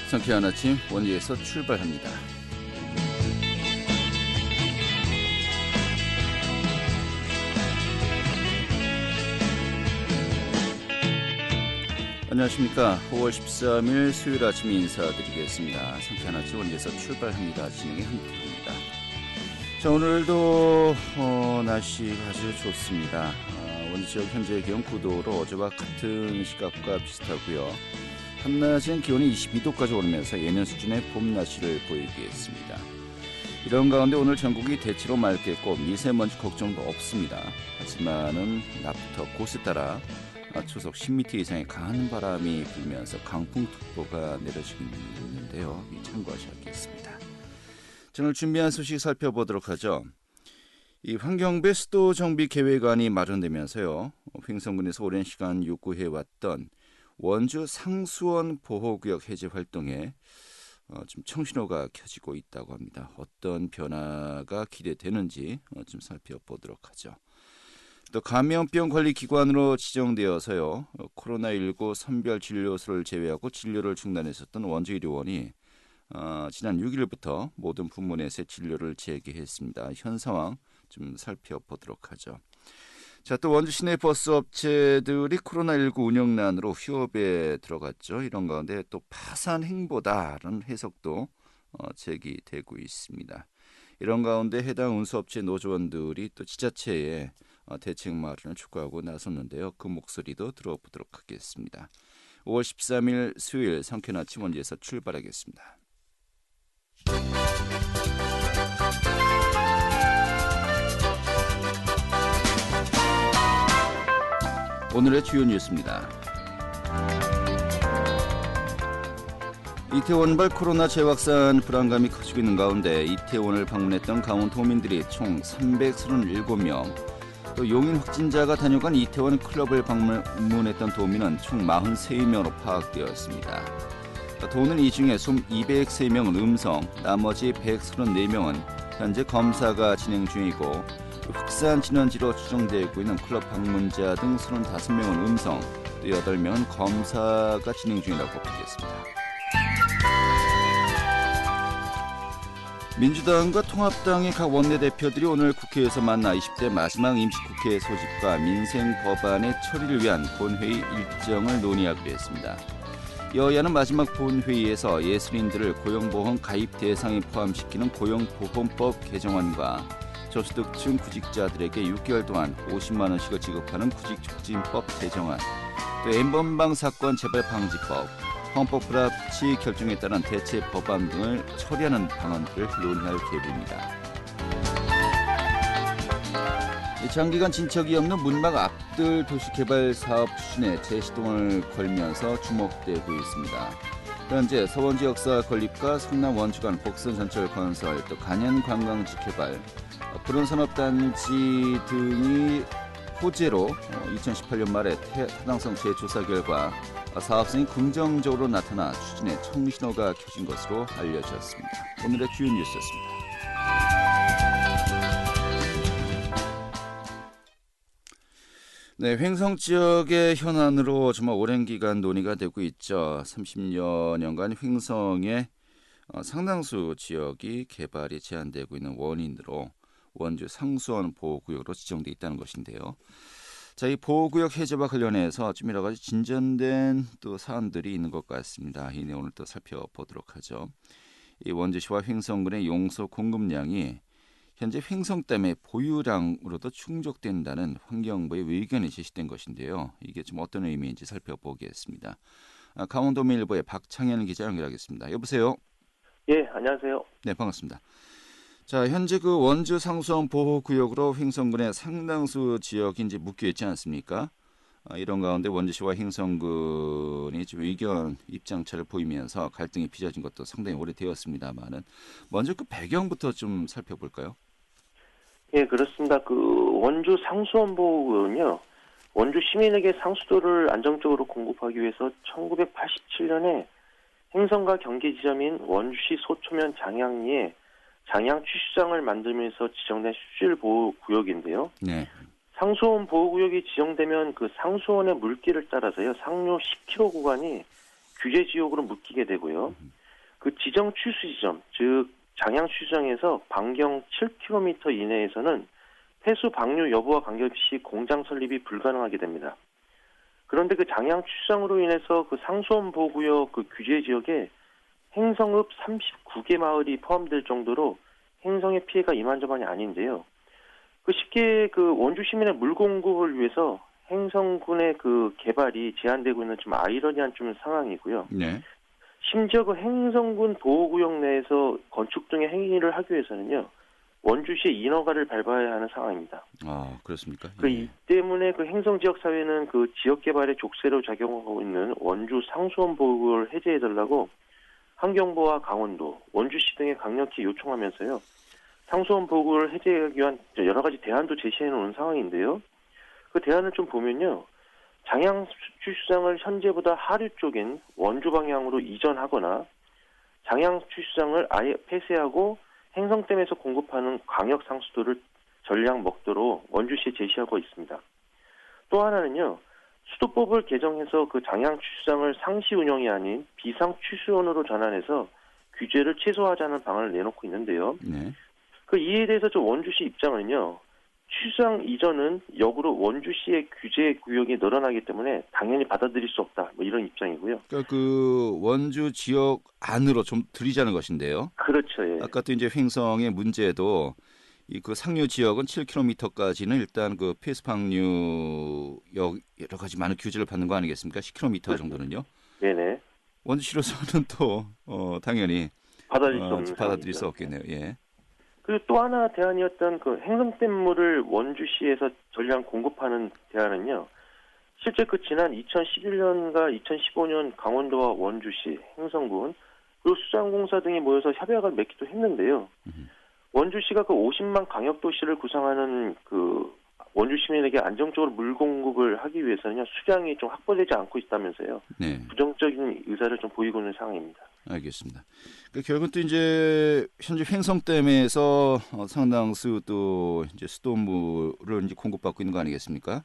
상쾌한 아침 원주에서 출발합니다. 안녕하십니까. 5월 13일 수요일 아침 인사드리겠습니다. 상쾌한 아침 원주에서 출발합니다. 진행의 한태입니다. 자, 오늘도 날씨가 아주 좋습니다. 원주 지역 현재 기온 9도로 어제와 같은 시각과 비슷하고요. 한낮엔 기온이 22도까지 오르면서 예년 수준의 봄 날씨를 보이게 했습니다. 이런 가운데 오늘 전국이 대체로 맑겠고 미세먼지 걱정도 없습니다. 하지만은 낮부터 곳에 따라 초속 10m 이상의 강한 바람이 불면서 강풍특보가 내려지고 있는데요. 참고하셔야겠습니다. 자, 오늘 준비한 소식 살펴보도록 하죠. 이 환경부 수도정비계획안이 마련되면서요. 횡성군에서 오랜 시간 요구해왔던 원주 상수원 보호구역 해제 활동에 좀 청신호가 켜지고 있다고 합니다. 어떤 변화가 기대되는지 좀 살펴보도록 하죠. 또 감염병관리기관으로 지정되어서요. 코로나19 선별진료소를 제외하고 진료를 중단했었던 원주의료원이 지난 6일부터 모든 부문에서 진료를 재개했습니다. 현 상황 좀 살펴보도록 하죠. 자, 또 원주 시내 버스 업체들이 코로나19 운영난으로 휴업에 들어갔죠. 이런 가운데 또 파산 행보다라는 해석도 제기되고 있습니다. 이런 가운데 해당 운수업체 노조원들이 또 지자체에 대책 마련을 촉구하고 나섰는데요. 그 목소리도 들어보도록 하겠습니다. 5월 13일 수요일 상쾌한 아침 원주에서 출발하겠습니다. 오늘의 주요 뉴스입니다. 이태원발 코로나 재확산 불안감이 커지고 있는 가운데 이태원을 방문했던 강원도민들이 총 337명, 또 용인 확진자가 다녀간 이태원 클럽을 방문했던 도민은 총 43명으로 파악되었습니다. 도는 이 중에 총 203명은 음성, 나머지 134명은 현재 검사가 진행 중이고 확산 진원지로 추정되고 있는 클럽 방문자 등 35명은 음성, 또 8명은 검사가 진행 중이라고 밝혔습니다. 민주당과 통합당의 각 원내대표들이 오늘 국회에서 만나 20대 마지막 임시국회 소집과 민생 법안의 처리를 위한 본회의 일정을 논의하기로 했습니다. 여야는 마지막 본회의에서 예술인들을 고용보험 가입 대상에 포함시키는 고용보험법 개정안과 저소득층 구직자들에게 6개월 동안 50만 원씩을 지급하는 구직촉진법 개정안, 또 N번방 사건 재발 방지법, 헌법 불합치 결정에 따른 대체 법안 등을 처리하는 방안들을 논의할 계획입니다. 장기간 진척이 없는 문막 앞들 도시개발 사업 추진에 재시동을 걸면서 주목되고 있습니다. 현재 서원지 역사 건립과 성남 원주 간 복선 전철 건설, 또 간현 관광지 개발, 불운산업단지 등이 호재로 2018년 말에 타당성 재조사 결과 사업성이 긍정적으로 나타나 추진에 청신호가 켜진 것으로 알려졌습니다. 오늘의 주요 뉴스였습니다. 네, 횡성 지역의 현안으로 정말 오랜 기간 논의가 되고 있죠. 30여 년간 횡성의 상당수 지역이 개발이 제한되고 있는 원인으로 원주 상수원 보호구역으로 지정돼 있다는 것인데요. 자, 이 보호구역 해제와 관련해서 좀 여러 가지 진전된 또 사안들이 있는 것 같습니다. 이 내용을 또 살펴보도록 하죠. 이 원주시와 횡성군의 용소 공급량이 현재 횡성댐의 보유량으로도 충족된다는 환경부의 의견이 제시된 것인데요. 이게 좀 어떤 의미인지 살펴보겠습니다. 강원도민일보의 박창현 기자 연결하겠습니다. 여보세요. 예, 안녕하세요. 네, 반갑습니다. 자, 현재 그 원주 상수원 보호구역으로 횡성군의 상당수 지역이 이제 묶여 있지 않습니까? 이런 가운데 원주시와 횡성군이 좀 의견 입장차를 보이면서 갈등이 빚어진 것도 상당히 오래되었습니다만은 먼저 그 배경부터 좀 살펴볼까요? 예, 그렇습니다. 그 원주 상수원 보호구역은요, 원주 시민에게 상수도를 안정적으로 공급하기 위해서 1987년에 횡성과 경계 지점인 원주시 소초면 장양리에 장양 취수장을 만들면서 지정된 수질 보호 구역인데요. 네. 상수원 보호구역이 지정되면 그 상수원의 물길을 따라서요, 상류 10km 구간이 규제 지역으로 묶이게 되고요. 그 지정 취수 지점, 즉 장양 취수장에서 반경 7km 이내에서는 폐수 방류 여부와 관계없이 공장 설립이 불가능하게 됩니다. 그런데 그 장양 취수장으로 인해서 그 상수원 보호구역 그 규제 지역에 행성읍 39개 마을이 포함될 정도로 행성의 피해가 이만저만이 아닌데요. 그 쉽게 그 원주 시민의 물 공급을 위해서 행성군의 그 개발이 제한되고 있는 좀 아이러니한 좀 상황이고요. 네. 심지어 그 행성군 보호구역 내에서 건축 등의 행위를 하기 위해서는요, 원주시의 인허가를 밟아야 하는 상황입니다. 아, 그렇습니까? 그 예. 이 때문에 그 행성 지역 사회는 그 지역 개발의 족쇄로 작용하고 있는 원주 상수원 보호구역을 해제해달라고 환경부와 강원도, 원주시 등에 강력히 요청하면서요, 상수원 보호구역을 해제하기 위한 여러 가지 대안도 제시해 놓은 상황인데요. 그 대안을 좀 보면요, 장양 취수장을 현재보다 하류 쪽인 원주 방향으로 이전하거나 장양 취수장을 아예 폐쇄하고 행성댐에서 공급하는 광역 상수도를 전량 먹도록 원주시에 제시하고 있습니다. 또 하나는요, 수도법을 개정해서 그 장양 취수장을 상시 운영이 아닌 비상 취수원으로 전환해서 규제를 최소화하자는 방안을 내놓고 있는데요. 네. 그 이에 대해서 좀 원주시 입장은요, 취수장 이전은 역으로 원주시의 규제 구역이 늘어나기 때문에 당연히 받아들일 수 없다. 뭐 이런 입장이고요. 그러니까 그 원주 지역 안으로 좀 들이자는 것인데요. 그렇죠. 예. 아까 또 이제 횡성의 문제도 이 그 상류 지역은 7km까지는 일단 그 폐수방류 여러 가지 많은 규제를 받는 거 아니겠습니까? 10km 정도는요. 네네. 원주시로서는 또 당연히 받아들일 수 없는 받아들일 수 상황이죠. 없겠네요. 예. 그리고 또 하나 대안이었던 그 행성댐물을 원주시에서 전량 공급하는 대안은요. 실제 그 지난 2011년과 2015년 강원도와 원주시, 행성군, 그리고 수자원공사 등이 모여서 협약을 맺기도 했는데요. 원주시가 그 50만 강역도시를 구성하는 그 원주 시민에게 안정적으로 물 공급을 하기 위해서는요, 수량이 좀 확보되지 않고 있다면서요. 네. 부정적인 의사를 좀 보이고 있는 상황입니다. 알겠습니다. 그 결국은 또 이제 현재 횡성댐에서 상당수 또 이제 수돗물을 이제 공급받고 있는 거 아니겠습니까?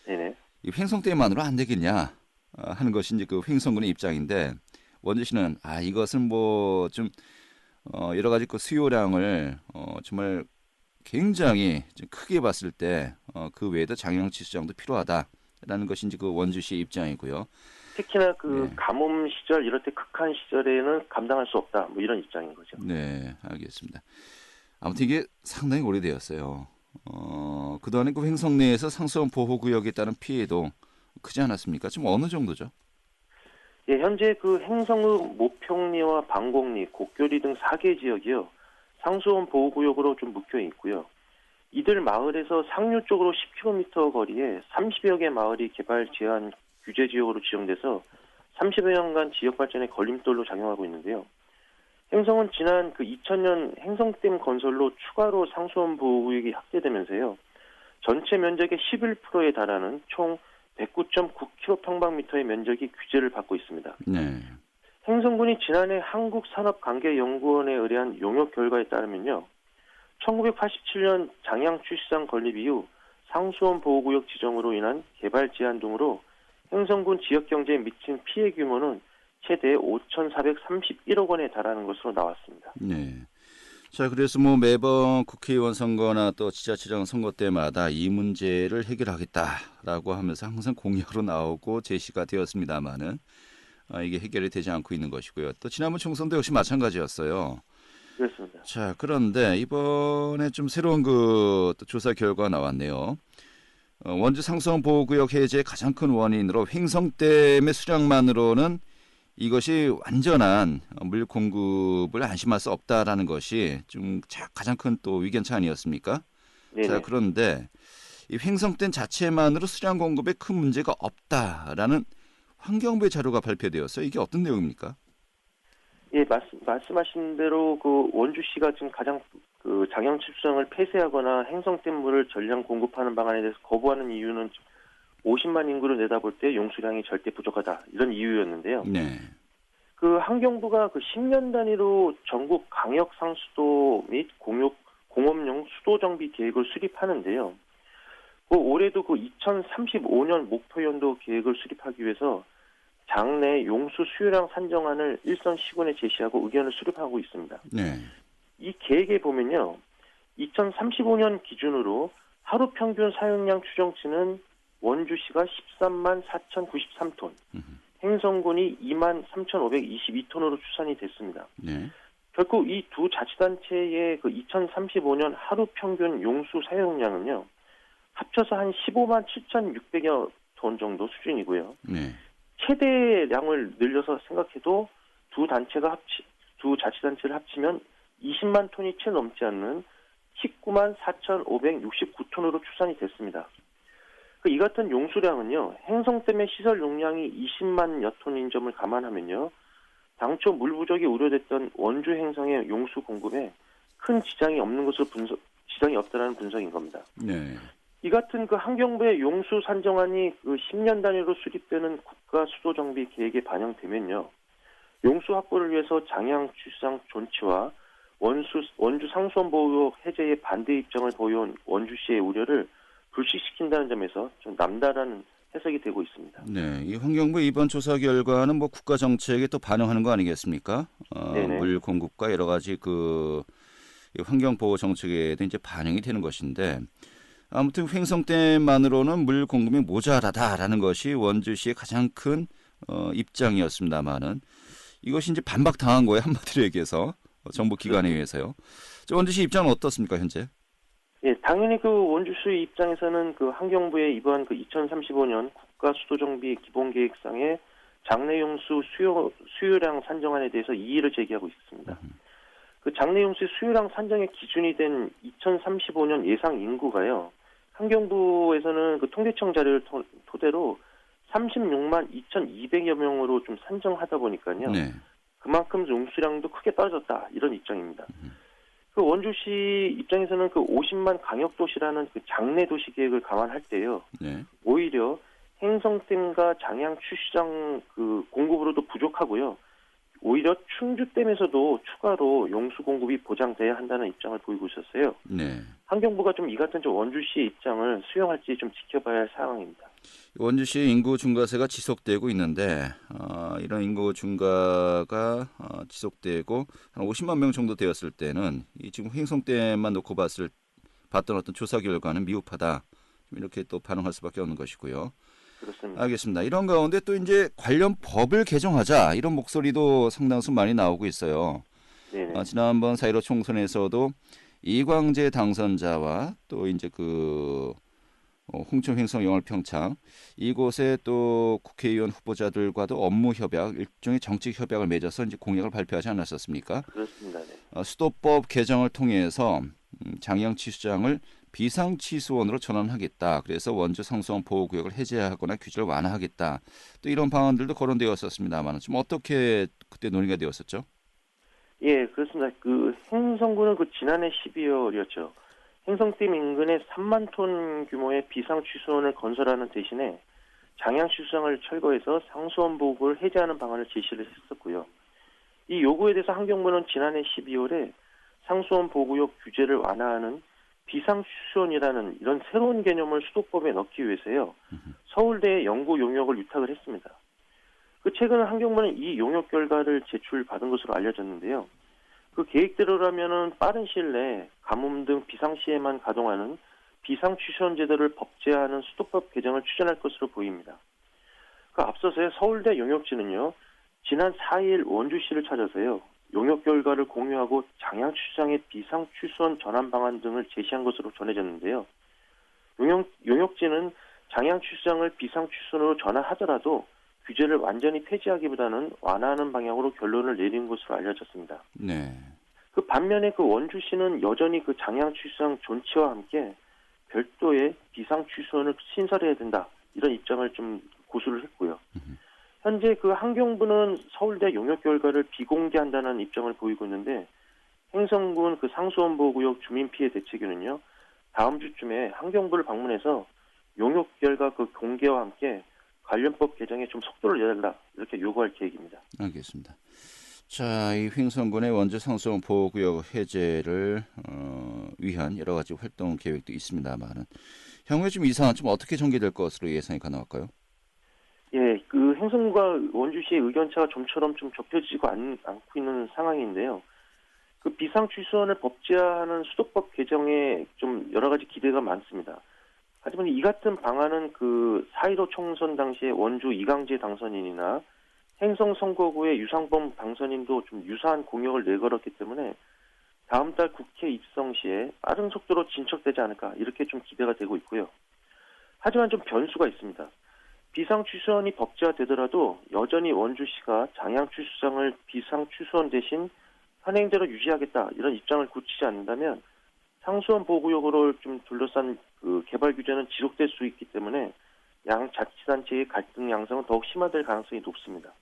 네네. 이 횡성댐만으로 안 되겠냐 하는 것이 이제 그 횡성군의 입장인데 원주시는 이것은 뭐 좀 여러 가지 그 수요량을 정말 굉장히 좀 크게 봤을 때 그 외에도 장양취수장도 필요하다라는 것이 이제 그 원주시의 입장이고요. 특히나 그 네. 가뭄 시절 이럴 때 극한 시절에는 감당할 수 없다. 뭐 이런 입장인 거죠. 네, 알겠습니다. 아무튼 이게 상당히 오래되었어요. 그동안에 그 횡성 내에서 상수원 보호구역에 따른 피해도 크지 않았습니까? 지금 어느 정도죠? 예, 현재 그 행성읍 모평리와 방곡리, 곡교리 등 4개 지역이요. 상수원 보호구역으로 좀 묶여 있고요. 이들 마을에서 상류 쪽으로 10km 거리에 30여 개 마을이 개발 제한 규제 지역으로 지정돼서 30여 년간 지역 발전의 걸림돌로 작용하고 있는데요. 행성은 지난 그 2000년 행성댐 건설로 추가로 상수원 보호구역이 확대되면서요. 전체 면적의 11%에 달하는 총 109.9km²의 면적이 규제를 받고 있습니다. 네. 행성군이 지난해 한국산업관계연구원에 의뢰한 용역 결과에 따르면요. 1987년 장양 취수장 건립 이후 상수원 보호구역 지정으로 인한 개발 제한 등으로 행성군 지역 경제에 미친 피해 규모는 최대 5,431억 원에 달하는 것으로 나왔습니다. 네. 자, 그래서 뭐 매번 국회의원 선거나 또 지자체장 선거 때마다 이 문제를 해결하겠다라고 하면서 항상 공약으로 나오고 제시가 되었습니다만은 이게 해결이 되지 않고 있는 것이고요. 또 지난번 총선도 역시 마찬가지였어요. 그렇습니다. 자, 그런데 이번에 좀 새로운 그 조사 결과가 나왔네요. 원주 상수원 보호구역 해제의 가장 큰 원인으로 횡성댐의 수량만으로는 이것이 완전한 물 공급을 안심할 수 없다라는 것이 좀 가장 큰 또 위견차 아니었습니까? 네네. 자, 그런데 이 횡성댐 자체만으로 수량 공급에 큰 문제가 없다라는 환경부의 자료가 발표되었어요. 이게 어떤 내용입니까? 예, 말씀하신 대로 그 원주시가 지금 가장 그 장양 취수장을 폐쇄하거나 행성댐 물을 전량 공급하는 방안에 대해서 거부하는 이유는 50만 인구를 내다볼 때 용수량이 절대 부족하다. 이런 이유였는데요. 네. 그 환경부가 그 10년 단위로 전국 강역 상수도 및 공업용 수도 정비 계획을 수립하는데요. 그 올해도 그 2035년 목표 연도 계획을 수립하기 위해서 장내 용수 수요량 산정안을 일선 시군에 제시하고 의견을 수립하고 있습니다. 네. 이 계획에 보면요. 2035년 기준으로 하루 평균 사용량 추정치는 원주시가 13만 4,093톤, 행성군이 2만 3,522톤으로 추산이 됐습니다. 네. 결국 이 두 자치단체의 그 2035년 하루 평균 용수 사용량은요. 합쳐서 한 15만 7,600여 톤 정도 수준이고요. 네. 최대량을 늘려서 생각해도 두 자치단체를 합치면 20만 톤이 채 넘지 않는 19만 4,569톤으로 추산이 됐습니다. 이 같은 용수량은요, 행성댐의 시설 용량이 20만여 톤인 점을 감안하면요, 당초 물 부족이 우려됐던 원주 행성의 용수 공급에 큰 지장이 없다라는 분석인 겁니다. 네. 이 같은 그 환경부의 용수 산정안이 그 10년 단위로 수립되는 국가 수도 정비 계획에 반영되면요, 용수 확보를 위해서 장양 취수장 존치와 원주 상수원 보호구역 해제의 반대 입장을 보여온 원주시의 우려를 불식시킨다는 점에서 좀 남다른 해석이 되고 있습니다. 네, 이 환경부 이번 조사 결과는 뭐 국가 정책에 또 반영하는 거 아니겠습니까? 물 공급과 여러 가지 그 환경 보호 정책에 이제 반영이 되는 것인데, 아무튼 횡성댐만으로는 물 공급이 모자라다라는 것이 원주시의 가장 큰 입장이었습니다만은 이것이 이제 반박당한 거예요, 한마디로 얘기해서 정부 기관에 의해서요. 원주시 입장은 어떻습니까, 현재? 예, 당연히 그 원주시 입장에서는 그 환경부의 이번 그 2035년 국가 수도 정비 기본 계획상의 장내 용수 수요량 산정안에 대해서 이의를 제기하고 있습니다. 그 장내 용수 수요량 산정의 기준이 된 2035년 예상 인구가요. 환경부에서는 그 통계청 자료를 토대로 36만 2,200여 명으로 좀 산정하다 보니까요. 네. 그만큼 용수량도 크게 떨어졌다 이런 입장입니다. 그 원주시 입장에서는 그 50만 강역도시라는 그 장내 도시 계획을 감안할 때요. 네. 오히려 행성댐과 장양 취수장 그 공급으로도 부족하고요. 오히려 충주댐에서도 추가로 용수 공급이 보장돼야 한다는 입장을 보이고 있었어요. 네. 환경부가 좀 이 같은 좀 원주시의 입장을 수용할지 좀 지켜봐야 할 상황입니다. 원주시의 인구 증가세가 지속되고 있는데 이런 인구 증가가 지속되고 한 50만 명 정도 되었을 때는 이 지금 횡성댐만 놓고 봤던 어떤 조사 결과는 미흡하다. 이렇게 또 반응할 수밖에 없는 것이고요. 그렇습니다. 알겠습니다. 이런 가운데 또 이제 관련 법을 개정하자 이런 목소리도 상당수 많이 나오고 있어요. 지난번 4.15 총선에서도 이광재 당선자와 또 이제 그 홍천 횡성 영월 평창 이곳에 또 국회의원 후보자들과도 업무 협약 일종의 정책 협약을 맺어서 이제 공약을 발표하지 않았었습니까? 그렇습니다. 네. 수도법 개정을 통해서 장양 취수장을 비상 취수원으로 전환하겠다. 그래서 원주 상수원 보호구역을 해제하거나 규제를 완화하겠다. 또 이런 방안들도 거론되었었습니다만 좀 어떻게 그때 논의가 되었었죠? 예, 그렇습니다. 그 행성군은 그 지난해 12월이었죠. 행성댐 인근에 3만 톤 규모의 비상 취수원을 건설하는 대신에 장양 취수장을 철거해서 상수원 보호구역을 해제하는 방안을 제시를 했었고요. 이 요구에 대해서 환경부는 지난해 12월에 상수원 보호구역 규제를 완화하는 비상취수원이라는 이런 새로운 개념을 수도법에 넣기 위해서요. 서울대에 연구 용역을 위탁을 했습니다. 그 최근 환경부는 이 용역 결과를 제출받은 것으로 알려졌는데요. 그 계획대로라면은 빠른 시일 내에 가뭄 등 비상시에만 가동하는 비상취수원 제도를 법제화하는 수도법 개정을 추진할 것으로 보입니다. 그 앞서서요. 서울대 용역진은요. 지난 4일 원주시를 찾아서요. 용역 결과를 공유하고 장양취수장의 비상취수원 전환 방안 등을 제시한 것으로 전해졌는데요. 용역진은 장양취수장을 비상취수원으로 전환하더라도 규제를 완전히 폐지하기보다는 완화하는 방향으로 결론을 내린 것으로 알려졌습니다. 네. 그 반면에 그 원주시는 여전히 그 장양취수장 존치와 함께 별도의 비상취수원을 신설해야 된다. 이런 입장을 좀 고수를 했고요. 현재 그 환경부는 서울대 용역 결과를 비공개한다는 입장을 보이고 있는데 행성군 그 상수원 보호구역 주민 피해 대책위는요. 다음 주쯤에 환경부를 방문해서 용역 결과 그 공개와 함께 관련법 개정에 좀 속도를 내달라 이렇게 요구할 계획입니다. 알겠습니다. 자, 이 횡성군의 원주 상수원 보호구역 해제를 위한 여러 가지 활동 계획도 있습니다만은 향후에 좀 이 상황 좀 어떻게 전개될 것으로 예상이 가능할까요? 예, 그 행성과 원주시의 의견차가 좀처럼 좀 접혀지고 않고 있는 상황인데요. 그 비상 취소원을 법제화하는 수도법 개정에 좀 여러 가지 기대가 많습니다. 하지만 이 같은 방안은 그 4.15 총선 당시에 원주 이강재 당선인이나 행성 선거구의 유상범 당선인도 좀 유사한 공약을 내걸었기 때문에 다음 달 국회 입성 시에 빠른 속도로 진척되지 않을까 이렇게 좀 기대가 되고 있고요. 하지만 좀 변수가 있습니다. 비상취소원이 법제화되더라도 여전히 원주시가 장양취수장을 비상취소원 대신 현행대로 유지하겠다 이런 입장을 굳히지 않는다면 상수원 보호구역으로 좀 둘러싼 그 개발 규제는 지속될 수 있기 때문에 양 자치단체의 갈등 양상은 더욱 심화될 가능성이 높습니다.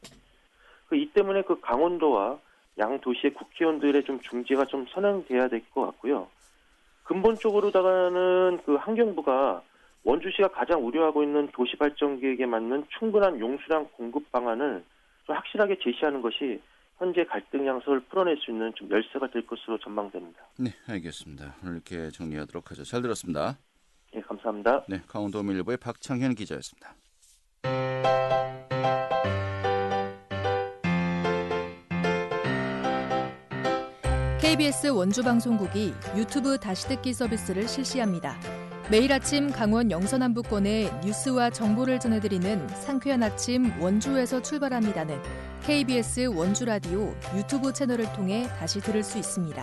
이 때문에 그 강원도와 양 도시의 국회의원들의 좀 중재가 좀 선행돼야 될 것 같고요. 근본적으로다가는 그 환경부가 원주시가 가장 우려하고 있는 도시발전 계획에 맞는 충분한 용수량 공급 방안을 좀 확실하게 제시하는 것이 현재 갈등 양상을 풀어낼 수 있는 좀 열쇠가 될 것으로 전망됩니다. 네, 알겠습니다. 오늘 이렇게 정리하도록 하죠. 잘 들었습니다. 네, 감사합니다. 네, 강원도민일보의 박창현 기자였습니다. KBS 원주방송국이 유튜브 다시 듣기 서비스를 실시합니다. 매일 아침 강원 영서남부권의 뉴스와 정보를 전해드리는 상쾌한 아침 원주에서 출발합니다는 KBS 원주라디오 유튜브 채널을 통해 다시 들을 수 있습니다.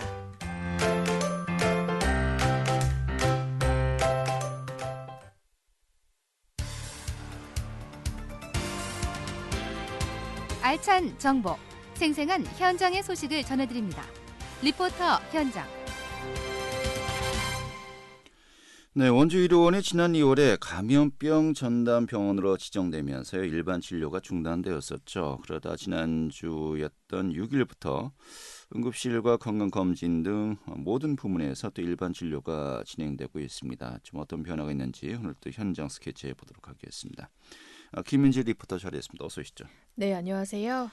알찬 정보, 생생한 현장의 소식을 전해드립니다. 리포터 현장. 네, 원주의료원이 지난 2월에 감염병 전담 병원으로 지정되면서 일반 진료가 중단되었었죠. 그러다 지난주였던 6일부터 응급실과 건강검진 등 모든 부문에서 또 일반 진료가 진행되고 있습니다. 좀 어떤 변화가 있는지 오늘 또 현장 스케치해 보도록 하겠습니다. 김민지 리포터 자리했습니다. 어서 오시죠. 네, 안녕하세요.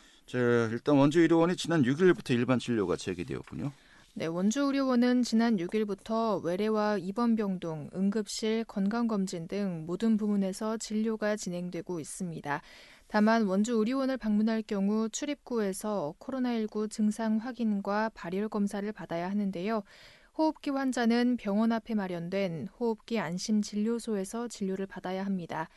일단 원주의료원이 지난 6일부터 일반 진료가 재개되었군요. 네, 원주의료원은 지난 6일부터 외래와 입원병 등 응급실, 건강검진 등 모든 부문에서 진료가 진행되고 있습니다. 다만 원주의료원을 방문할 경우 출입구에서 코로나19 증상 확인과 발열 검사를 받아야 하는데요. 호흡기 환자는 병원 앞에 마련된 호흡기 안심진료소에서 진료를 받아야 합니다.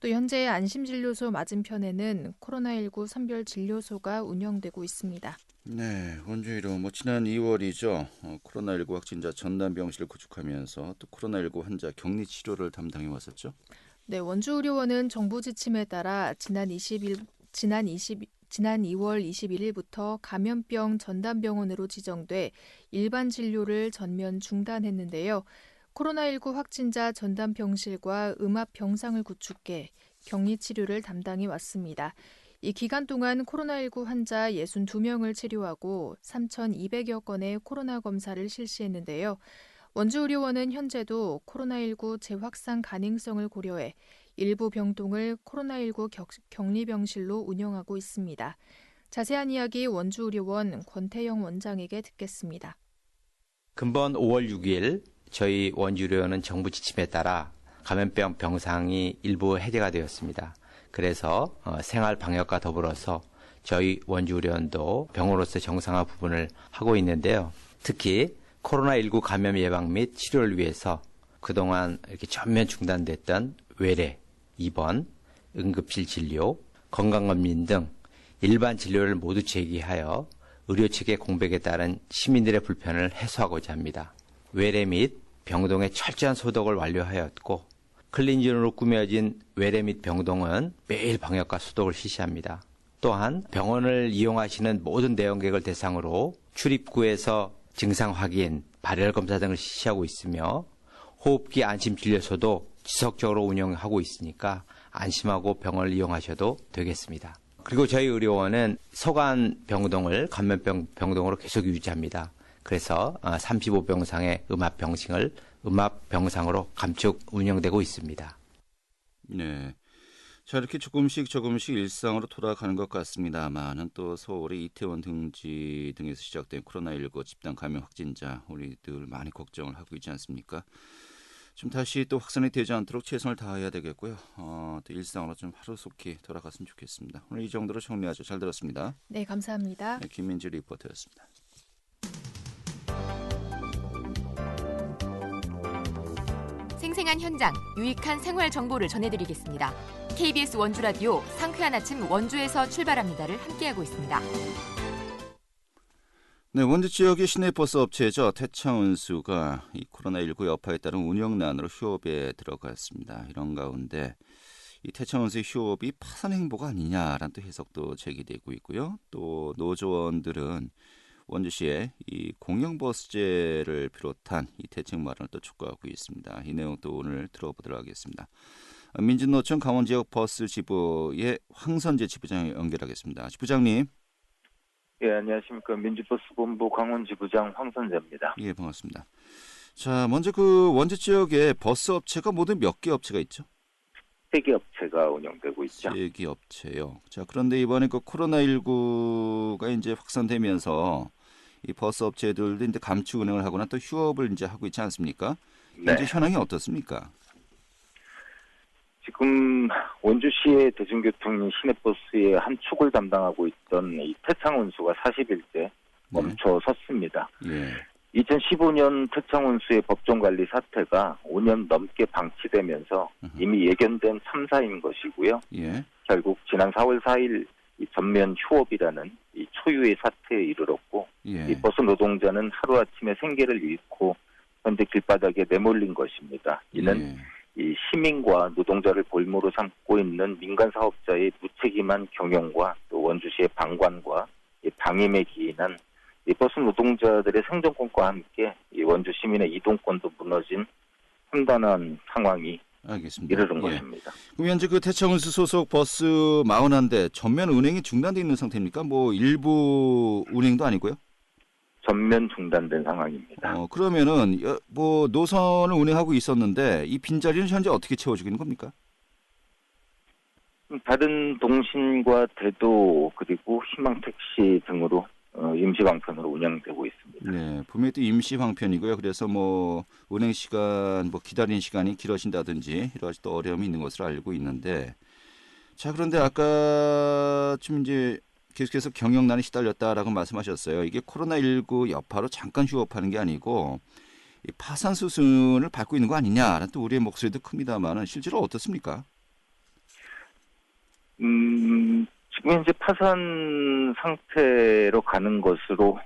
또 현재 안심진료소 맞은편에는 코로나19 선별진료소가 운영되고 있습니다. 네, 원주의료 지난 2월이죠. 코로나19 확진자 전담병실을 구축하면서 또 코로나19 환자 격리 치료를 담당해 왔었죠. 네, 원주의료원은 정부 지침에 따라 지난 2월 21일부터 감염병 전담병원으로 지정돼 일반 진료를 전면 중단했는데요. 코로나19 확진자 전담병실과 음압병상을 구축해 격리 치료를 담당해 왔습니다. 이 기간 동안 코로나19 환자 62명을 치료하고 3,200여 건의 코로나 검사를 실시했는데요. 원주의료원은 현재도 코로나19 재확산 가능성을 고려해 일부 병동을 코로나19 격리병실로 운영하고 있습니다. 자세한 이야기 원주의료원 권태영 원장에게 듣겠습니다. 금번 5월 6일 저희 원주의료원은 정부 지침에 따라 감염병 병상이 일부 해제가 되었습니다. 그래서 생활 방역과 더불어서 저희 원주의료원도 병원으로서 정상화 부분을 하고 있는데요. 특히 코로나19 감염 예방 및 치료를 위해서 그동안 이렇게 전면 중단됐던 외래, 입원, 응급실 진료, 건강검진 등 일반 진료를 모두 재개하여 의료체계 공백에 따른 시민들의 불편을 해소하고자 합니다. 외래 및 병동의 철저한 소독을 완료하였고 클린존으로 꾸며진 외래 및 병동은 매일 방역과 소독을 실시합니다. 또한 병원을 이용하시는 모든 내원객을 대상으로 출입구에서 증상 확인, 발열 검사 등을 실시하고 있으며 호흡기 안심진료소도 지속적으로 운영하고 있으니까 안심하고 병원을 이용하셔도 되겠습니다. 그리고 저희 의료원은 소관 병동을 감염병 병동으로 계속 유지합니다. 그래서 35병상의 음압병상으로 감축 운영되고 있습니다. 네, 자 이렇게 조금씩 일상으로 돌아가는 것 같습니다만은 또 서울의 이태원 등지 등에서 시작된 코로나19 집단 감염 확진자 우리들 많이 걱정을 하고 있지 않습니까? 좀 다시 또 확산이 되지 않도록 최선을 다해야 되겠고요. 또 일상으로 좀 하루속히 돌아갔으면 좋겠습니다. 오늘 이 정도로 정리하죠. 잘 들었습니다. 네, 감사합니다. 네, 김민지 리포터였습니다. 생생한 현장, 유익한 생활 정보를 전해드리겠습니다. KBS 원주 라디오 상쾌한 아침 원주에서 출발합니다를 함께하고 있습니다. 네, 원주 지역의 시내버스 업체죠. 태창운수가 이 코로나19 여파에 따른 운영난으로 휴업에 들어갔습니다. 이런 가운데 이 태창운수의 휴업이 파산 행보가 아니냐라는 또 해석도 제기되고 있고요. 또 노조원들은 원주시의 이 공영버스제를 비롯한 이 대책 마련을 또 촉구하고 있습니다. 이 내용도 오늘 들어보도록 하겠습니다. 민주노총 강원지역 버스 지부의 황선재 지부장 연결하겠습니다. 지부장님. 예, 안녕하십니까. 민주버스본부 강원지부장 황선재입니다. 예, 반갑습니다. 자, 먼저 그 원주 지역에 버스 업체가 모두 몇 개 업체가 있죠? 3개 업체가 운영되고 있죠. 3개 업체요. 자, 그런데 이번에 그 코로나19가 이제 확산되면서 이 버스 업체들도 이제 감축 운행을 하거나 또 휴업을 이제 하고 있지 않습니까? 현재 네. 현황이 어떻습니까? 지금 원주시의 대중교통 시내버스의 한 축을 담당하고 있던 이 태창운수가 40일째 멈춰 섰습니다. 예. 2015년 태창운수의 법정관리 사태가 5년 넘게 방치되면서 이미 예견된 참사인 것이고요. 예. 결국 지난 4월 4일 이 전면 휴업이라는 이 초유의 사태에 이르렀고 예. 이 버스 노동자는 하루아침에 생계를 잃고 현재 길바닥에 내몰린 것입니다. 이는 예. 이 시민과 노동자를 볼모로 삼고 있는 민간 사업자의 무책임한 경영과 또 원주시의 방관과 이 방임에 기인한 이 버스 노동자들의 생존권과 함께 이 원주 시민의 이동권도 무너진 험난한 상황이 알겠습니다. 이르는 예. 것입니다. 그럼 현재 그 태창운수 소속 버스 41대 전면 운행이 중단돼 있는 상태입니까? 뭐 일부 운행도 아니고요? 전면 중단된 상황입니다. 그러면은 뭐 노선을 운행하고 있었는데 이 빈자리는 현재 어떻게 채워지고 있는 겁니까? 다른 동신과 대도 그리고 희망택시 등으로 임시 방편으로 운영되고 있습니다. 네, 분명히 또 임시 방편이고요. 그래서 뭐 운행 시간, 뭐 기다리는 시간이 길어진다든지 여러 가지 또 어려움이 있는 것으로 알고 있는데, 자 그런데 아까 좀 이제 계속해서 경영난에 시달렸다라고 말씀하셨어요. 이게 코로나19 여파로 잠깐 휴업하는 게 아니고 이 파산 수순을 밟고 있는 거 아니냐라는 또 우리의 목소리도 큽니다만은 실제로 어떻습니까? 지금 현재 파산 상태로 가는 것으로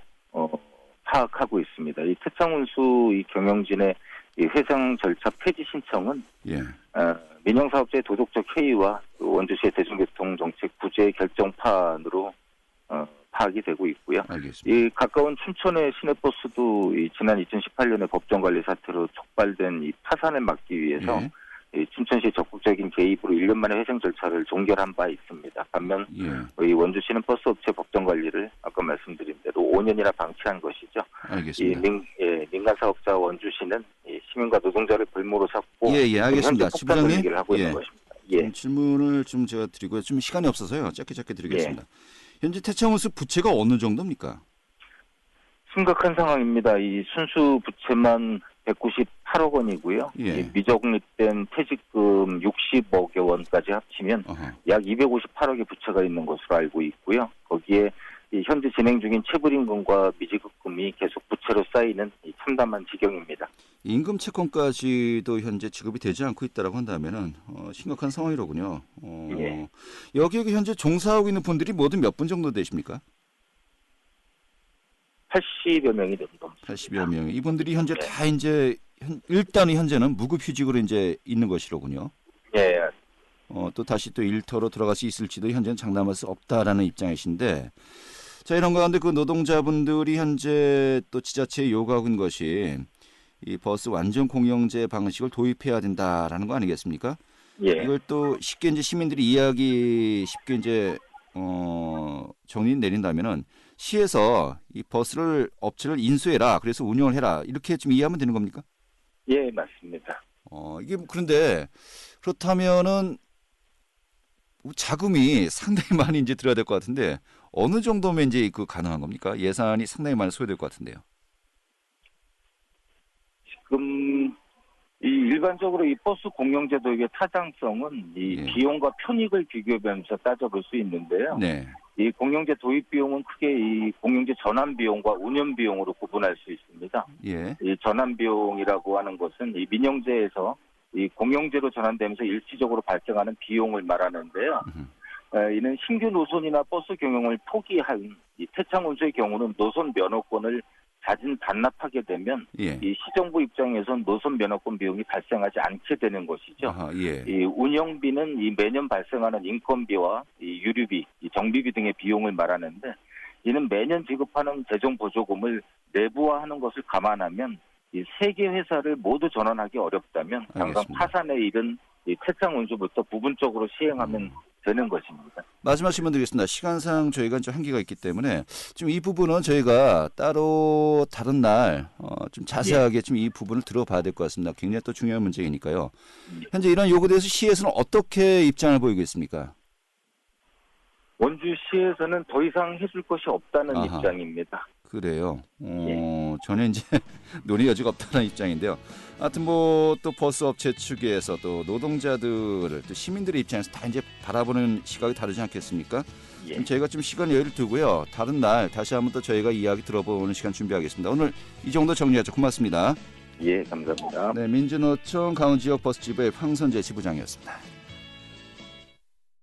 파악하고 있습니다. 이 태창운수 이 경영진의 이 회상 절차 폐지 신청은 예. 민영사업자의 도덕적 해이와 또 원주시의 대중교통 정책 부재 결정판으로 파악이 되고 있고요. 알겠습니다. 이 가까운 춘천의 시내버스도 이 지난 2018년에 법정관리 사태로 촉발된 이 파산을 막기 위해서 예. 이 춘천시 적극적인 개입으로 1년 만에 회생 절차를 종결한 바 있습니다. 반면 예. 이 원주시는 버스업체 법정관리를 아까 말씀드린 대로 5년이나 방치한 것이죠. 알겠습니다. 민간 사업자 원주시는 이 시민과 노동자를 볼모로 삼고 예, 알겠습니다. 현재 폭탄 분위기를 하고 있는 것입니다. 예. 질문을 좀 제가 드리고요. 좀 시간이 없어서요. 짧게 드리겠습니다. 현재 태창운수 부채가 어느 정도입니까? 심각한 상황입니다. 이 순수 부채만 198억 원이고요. 예. 이 미적립된 퇴직금 60억여 원까지 합치면 약 258억의 부채가 있는 것으로 알고 있고요. 거기에 이 현재 진행 중인 체불임금과 미지급금이 계속 부채로 쌓이는 이 참담한 지경입니다. 임금 채권까지도 현재 지급이 되지 않고 있다라고 한다면은 심각한 상황이로군요. 예. 여기에 현재 종사하고 있는 분들이 모두 몇 분 정도 되십니까? 80여 명이 넘습니다. 80여 명. 이분들이 현재 다 이제 일단은 현재는 무급휴직으로 이제 있는 것이로군요. 예. 또 다시 또 일터로 들어갈 수 있을지도 현재는 장담할 수 없다라는 입장이신데, 자 이런 가운데 그 노동자분들이 현재 또 지자체에 요구하고 있는 것이 이 버스 완전 공영제 방식을 도입해야 된다라는 거 아니겠습니까? 예. 이걸 또 쉽게 이제 시민들이 이해하기 쉽게 이제 정리 내린다면은 시에서 이 버스를 업체를 인수해라. 그래서 운영을 해라. 이렇게 좀 이해하면 되는 겁니까? 예, 맞습니다. 이게 그런데 그렇다면은 자금이 상당히 많이 이제 들어야 될 것 같은데 어느 정도면 이제 그 가능한 겁니까? 예산이 상당히 많이 소요될 것 같은데요. 지금 이 일반적으로 이 버스 공영제도의 타당성은 이 예. 비용과 편익을 비교하면서 따져볼 수 있는데요. 네. 이 공영제 도입 비용은 크게 이 공영제 전환 비용과 운영 비용으로 구분할 수 있습니다. 예. 이 전환 비용이라고 하는 것은 이 민영제에서 이 공영제로 전환되면서 일시적으로 발생하는 비용을 말하는데요. 이는 신규 노선이나 버스 경영을 포기한 이 태창운수의 경우는 노선 면허권을 자진 반납하게 되면 예. 이 시정부 입장에선 노선 면허권 비용이 발생하지 않게 되는 것이죠. 아하, 예. 이 운영비는 이 매년 발생하는 인건비와 이 유류비, 이 정비비 등의 비용을 말하는데 이는 매년 지급하는 재정 보조금을 내부화하는 것을 감안하면 이 세 개 회사를 모두 전환하기 어렵다면 당장 알겠습니다. 파산에 이른 이 태창운수부터 부분적으로 시행하면 되는 것입니다. 마지막 질문 드리겠습니다. 시간상 저희가 좀 한계가 있기 때문에 지금 이 부분은 저희가 따로 다른 날 좀 자세하게 좀 이 부분을 들어봐야 될 것 같습니다. 굉장히 또 중요한 문제이니까요. 현재 이런 요구에 대해서 시에서는 어떻게 입장을 보이고 있습니까? 원주시에서는 더 이상 해줄 것이 없다는 아하. 입장입니다. 그래요. 저는 이제 논의 여지가 없다는 입장인데요. 하여튼 뭐 또 버스 업체 측에서 또 노동자들을 또 시민들의 입장에서 다 이제 바라보는 시각이 다르지 않겠습니까? 예. 좀 저희가 좀 시간 여유를 두고요. 다른 날 다시 한번 또 저희가 이야기 들어보는 시간 준비하겠습니다. 오늘 이 정도 정리하죠. 고맙습니다. 예, 감사합니다. 네, 민주노총 강원지역 버스지부의 황선재 지부장이었습니다.